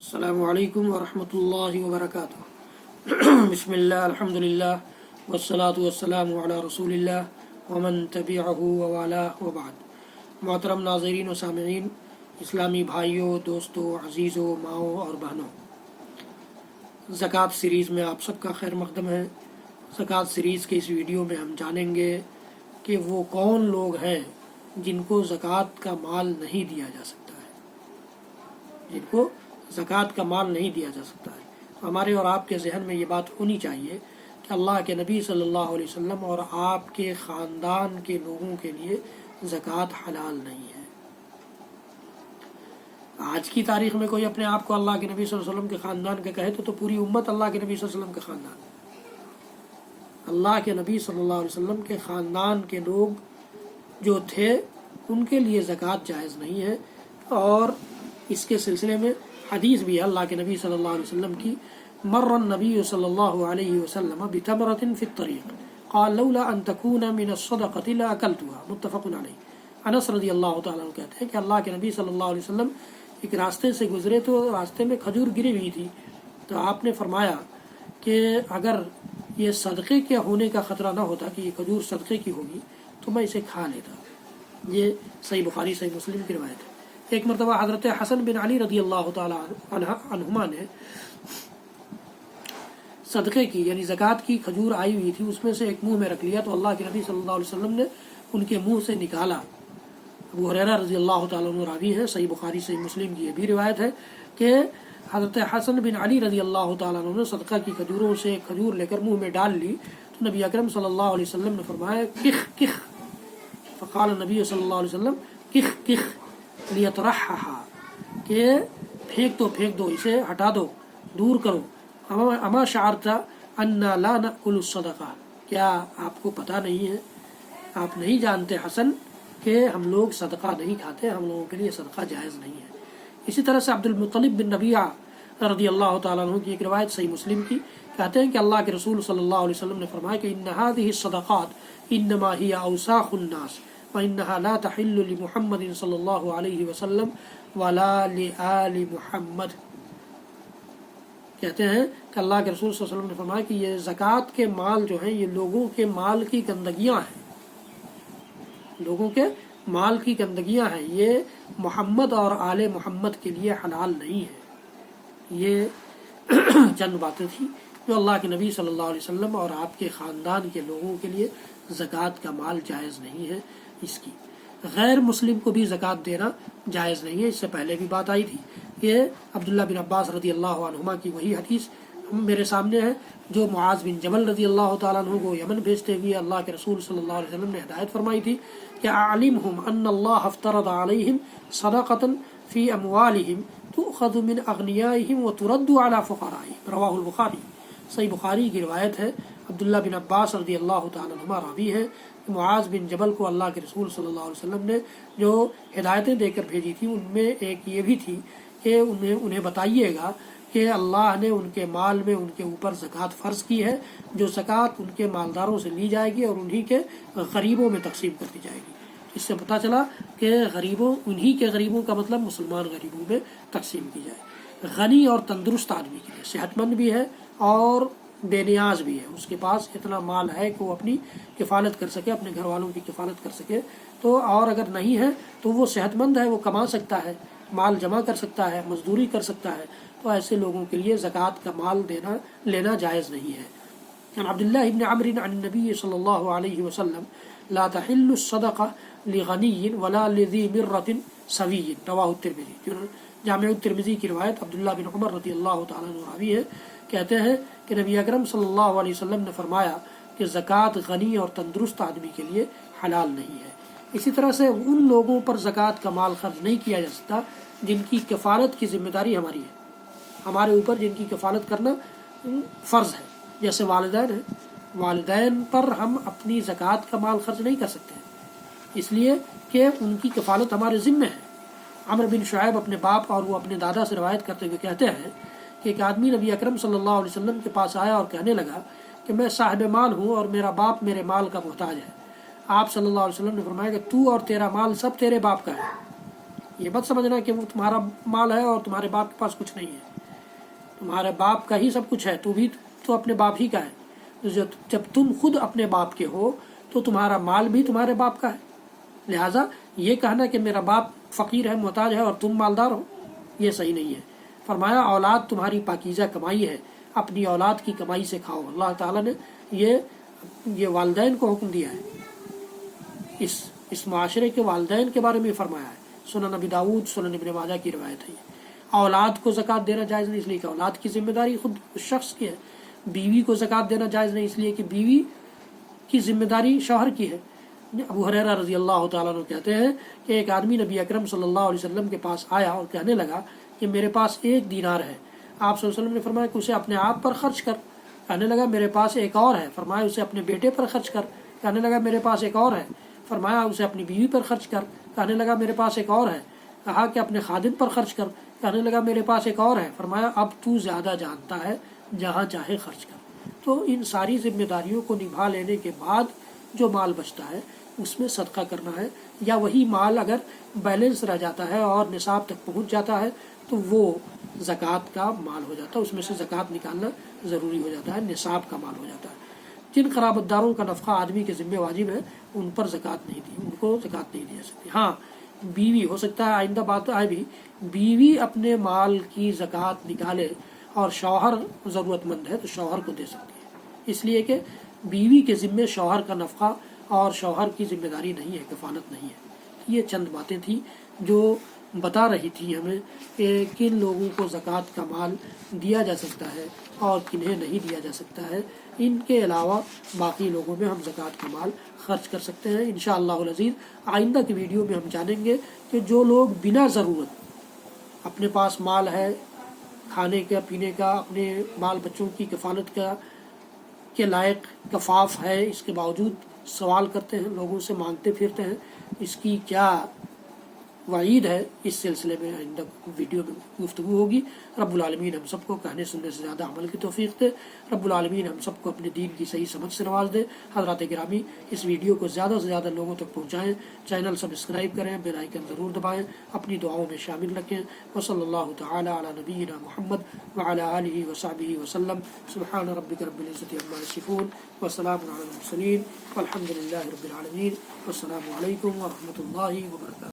السلام علیکم ورحمۃ اللہ وبرکاتہ۔ بسم اللہ الحمدللہ والصلاة والسلام علی رسول اللہ ومن تبعہ ووالاه وبعد۔ محترم ناظرین و سامعین، اسلامی بھائیوں، دوستوں، عزیزوں، ماؤں اور بہنوں، زکوٰۃ سیریز میں آپ سب کا خیر مقدم ہے۔ زکوٰۃ سیریز کے اس ویڈیو میں ہم جانیں گے کہ وہ کون لوگ ہیں جن کو زکوٰۃ کا مال نہیں دیا جا سکتا ہے، جن کو زکوٰۃ کا مال نہیں دیا جا سکتا ہے۔ ہمارے اور آپ کے ذہن میں یہ بات ہونی چاہیے کہ اللہ کے نبی صلی اللہ علیہ وسلم اور آپ کے خاندان کے لوگوں کے لیے زکوٰۃ حلال نہیں ہے۔ آج کی تاریخ میں کوئی اپنے آپ کو اللہ کے نبی صلی اللہ علیہ وسلم کے خاندان کا کہے تو پوری امت اللہ کے نبی صلی اللہ علیہ وسلم کا خاندان ہے۔ اللہ کے نبی صلی اللہ علیہ وسلم کے خاندان کے لوگ جو تھے ان کے لیے زکوٰۃ جائز نہیں ہے، اور اس کے سلسلے میں حدیث بھی ہے اللہ کے نبی صلی اللہ علیہ وسلم کی، مر النبی صلی اللہ علیہ وسلم بتمرۃ فی الطریق قال لولا ان تکون من الصدقۃ لاکلتها، متفق علیہ۔ انس رضی اللہ تعالیٰ عنہ کہتے ہیں کہ اللہ کے نبی صلی اللہ علیہ وسلم ایک راستے سے گزرے تو راستے میں کھجور گری ہوئی تھی، تو آپ نے فرمایا کہ اگر یہ صدقے کے ہونے کا خطرہ نہ ہوتا کہ یہ کھجور صدقے کی ہوگی تو میں اسے کھا لیتا۔ یہ صحیح بخاری صحیح مسلم کی روایت ہے۔ ایک مرتبہ حضرت حسن بن علی رضی اللہ تعالی عنہما نے صدقے کی یعنی زکوٰۃ کی کھجور آئی ہوئی تھی، اس میں سے ایک منہ میں رکھ لیا تو اللہ کے نبی صلی اللہ علیہ وسلم نے ان کے منہ سے نکالا۔ ابو ہریرہ رضی اللہ تعالیٰ عنہ راوی ہے، صحیح بخاری صحیح مسلم کی یہ بھی روایت ہے کہ حضرت حسن بن علی رضی اللہ تعالیٰ عنہ نے صدقہ کی کھجوروں سے ایک کھجور لے کر منہ میں ڈال لی تو نبی اکرم صلی اللہ علیہ وسلم نے فرمایا کخ کخ، فقال نبی صلی اللہ علیہ وسلم کخ کخ لیطرحھا، کہ پھینک دو اسے ہٹا دو، دور کرو۔ اما شعرت انا لا نأکل الصدقہ، کیا آپ کو پتہ نہیں ہے، آپ نہیں جانتے حسن کہ ہم لوگ صدقہ نہیں کھاتے، ہم لوگوں کے لیے صدقہ جائز نہیں ہے۔ اسی طرح سے عبد المطلب بن ربیعہ رضی اللہ تعالیٰ عنہ کی ایک روایت صحیح مسلم کی، کہتے ہیں کہ اللہ کے رسول صلی اللہ علیہ وسلم نے فرمایا کہ ان هذه الصدقات انما هي اوساخ الناس وانها لا تحل لمحمد صلی اللہ علیہ وسلم ولا لآل محمد۔ کہتے ہیں کہ اللہ کے رسول صلی اللہ علیہ وسلم نے فرمایا کہ یہ زکوٰۃ کے مال جو ہیں یہ لوگوں کے مال کی گندگیاں ہیں، لوگوں کے مال کی گندگیاں ہیں، یہ محمد اور آل محمد کے لیے حلال نہیں ہے۔ یہ چند باتیں تھیں جو اللہ کے نبی صلی اللہ علیہ وسلم اور آپ کے خاندان کے لوگوں کے لیے زکوٰۃ کا مال جائز نہیں ہے۔ اس کی غیر مسلم کو بھی زکوٰۃ دینا جائز نہیں ہے، اس سے پہلے بھی بات آئی تھی۔ یہ عبداللہ بن عباس رضی اللہ عنہما کی وہی حدیث میرے سامنے ہے جو معاذ بن جبل رضی اللہ تعالیٰ عنہ کو یمن بھیجتے ہوئے اللہ کے رسول صلی اللہ علیہ وسلم نے ہدایت فرمائی تھی کہ اعلمہم ان اللہ افترض علیہم صدقۃ فی اموالہم تؤخذ من اغنیائہم وترد علی فقرائہم، رواہ البخاری۔ صحیح بخاری کی روایت ہے، عبداللہ بن عباس رضی اللہ تعالیٰ عنہما راوی ہے، معاذ بن جبل کو اللہ کے رسول صلی اللہ علیہ وسلم نے جو ہدایتیں دے کر بھیجی تھی ان میں ایک یہ بھی تھی کہ انہیں بتائیے گا کہ اللہ نے ان کے مال میں ان کے اوپر زکوٰۃ فرض کی ہے، جو زکوٰۃ ان کے مالداروں سے لی جائے گی اور انہی کے غریبوں میں تقسیم کر دی جائے گی۔ اس سے پتہ چلا کہ انہی کے غریبوں کا مطلب مسلمان غریبوں میں تقسیم کی جائے۔ غنی اور تندرست آدمی کے لیے، صحت مند بھی ہے اور بے نیاز بھی ہے، اس کے پاس اتنا مال ہے کہ وہ اپنی کفالت کر سکے، اپنے گھر والوں کی کفالت کر سکے، تو اور اگر نہیں ہے تو وہ صحت مند ہے، وہ کما سکتا ہے، مال جمع کر سکتا ہے، مزدوری کر سکتا ہے، تو ایسے لوگوں کے لیے زکوٰۃ کا مال لینا جائز نہیں ہے۔ عن عبداللہ ابن عمرو عن النبی صلی اللہ علیہ وسلم لا تحل الصدقہ لغنی ولا لذی مرۃ سوی، رواہ الترمذی۔ جامع الترمذی کی روایت عبداللہ بن عمر رضی اللہ تعالیٰ عنہ راوی ہے، کہتے ہیں کہ نبی اکرم صلی اللہ علیہ وسلم نے فرمایا کہ زکوٰۃ غنی اور تندرست آدمی کے لیے حلال نہیں ہے۔ اسی طرح سے ان لوگوں پر زکوٰۃ کا مال خرچ نہیں کیا جا سکتا جن کی کفالت کی ذمہ داری ہماری ہے، ہمارے اوپر جن کی کفالت کرنا فرض ہے، جیسے والدین ہیں، والدین پر ہم اپنی زکوٰۃ کا مال خرچ نہیں کر سکتے اس لیے کہ ان کی کفالت ہمارے ذمہ ہے۔ عمرو بن شعیب اپنے باپ اور وہ اپنے دادا سے روایت کرتے ہوئے کہتے ہیں کہ ایک آدمی نبی اکرم صلی اللہ علیہ وسلم کے پاس آیا اور کہنے لگا کہ میں صاحب مال ہوں اور میرا باپ میرے مال کا محتاج ہے۔ آپ صلی اللہ علیہ وسلم نے فرمایا کہ تو اور تیرا مال سب تیرے باپ کا ہے، یہ مت سمجھنا کہ وہ تمہارا مال ہے اور تمہارے باپ کے پاس کچھ نہیں ہے۔ تمہارے باپ کا ہی سب کچھ ہے، تو بھی تو اپنے باپ ہی کا ہے. جب تم خود اپنے باپ کے ہو تو تمہارا مال بھی تمہارے باپ کا ہے. لہٰذا یہ کہنا کہ میرا باپ فقیر ہے، محتاج ہے اور تم مالدار ہو، یہ صحیح نہیں ہے. فرمایا اولاد تمہاری پاکیزہ کمائی ہے، اپنی اولاد کی کمائی سے کھاؤ. اللہ تعالیٰ نے یہ والدین کو حکم دیا ہے، اس معاشرے کے والدین کے بارے میں فرمایا ہے. سنن نبی داؤد، سنن ابن ماجہ کی روایت ہے. اولاد کو زکوٰۃ دینا جائز نہیں، اس لیے کہ اولاد کی ذمہ داری خود شخص کی ہے. بیوی کو زکوٰۃ دینا جائز نہیں، اس لیے کہ بیوی کی ذمہ داری شوہر کی ہے. ابو ہریرہ رضی اللہ تعالیٰ عنہ کہتے ہیں کہ ایک آدمی نبی اکرم صلی اللہ علیہ وسلم کے پاس آیا اور کہنے لگا کہ میرے پاس 1 دینار ہے. آپ صلی اللہ علیہ وسلم نے فرمایا کہ اسے اپنے آپ پر خرچ کر. کہنے لگا میرے پاس ایک اور ہے. فرمایا اسے اپنے بیٹے پر خرچ کر. کہنے لگا میرے پاس ایک اور ہے. فرمایا اسے اپنی بیوی پر خرچ کر. کہنے لگا میرے پاس ایک اور ہے. کہا کہ اپنے خادم پر خرچ کر. کہنے لگا میرے پاس ایک اور ہے. فرمایا اب تو زیادہ جانتا ہے، جہاں چاہے خرچ کر. تو ان ساری ذمہ داریوں کو نبھا لینے کے بعد جو مال بچتا ہے اس میں صدقہ کرنا ہے، یا وہی مال اگر بیلنس رہ جاتا ہے اور نصاب تک پہنچ جاتا ہے تو وہ زکوٰۃ کا مال ہو جاتا ہے، اس میں سے زکوٰۃ نکالنا ضروری ہو جاتا ہے، نصاب کا مال ہو جاتا ہے. جن قرابت داروں کا نفقہ آدمی کے ذمہ واجب ہے ان پر زکوٰۃ نہیں دی، ان کو زکوٰۃ نہیں دی جا سکتی. ہاں بیوی، ہو سکتا ہے آئندہ بات آئے بھی، بیوی اپنے مال کی زکوٰۃ نکالے اور شوہر ضرورت مند ہے تو شوہر کو دے سکتی ہے، اس لیے کہ بیوی کے ذمے شوہر کا نفقہ اور شوہر کی ذمہ داری نہیں ہے، کفالت نہیں ہے. یہ چند باتیں تھیں جو بتا رہی تھی ہمیں کہ کن لوگوں کو زکوٰۃ کا مال دیا جا سکتا ہے اور کنہیں نہیں دیا جا سکتا ہے. ان کے علاوہ باقی لوگوں میں ہم زکوٰۃ کا مال خرچ کر سکتے ہیں. انشاءاللہ العزیز آئندہ کی ویڈیو میں ہم جانیں گے کہ جو لوگ بنا ضرورت اپنے پاس مال ہے، کھانے کا پینے کا، اپنے بال بچوں کی کفالت کا کے لائق کفاف ہے، اس کے باوجود سوال کرتے ہیں، لوگوں سے مانگتے پھرتے ہیں، اس کی کیا وعید ہے، اس سلسلے میں آئندہ ویڈیو میں گفتگو ہوگی. رب العالمین ہم سب کو کہنے سننے سے زیادہ عمل کی توفیق دے. رب العالمین ہم سب کو اپنے دین کی صحیح سمجھ سے نواز دے. حضرات گرامی، اس ویڈیو کو زیادہ سے زیادہ لوگوں تک پہنچائیں، چینل سبسکرائب کریں، بیل آئیکن ضرور دبائیں، اپنی دعاؤں میں شامل رکھیں. وصلی اللہ تعالی علی نبینا محمد وعلی آلہ وصحبہ وسلم. سبحان ربک رب العزۃ عما یصفون وسلام علی المرسلین والحمد للہ رب العالمین. والسلام علیکم ورحمۃ اللہ وبرکاتہ.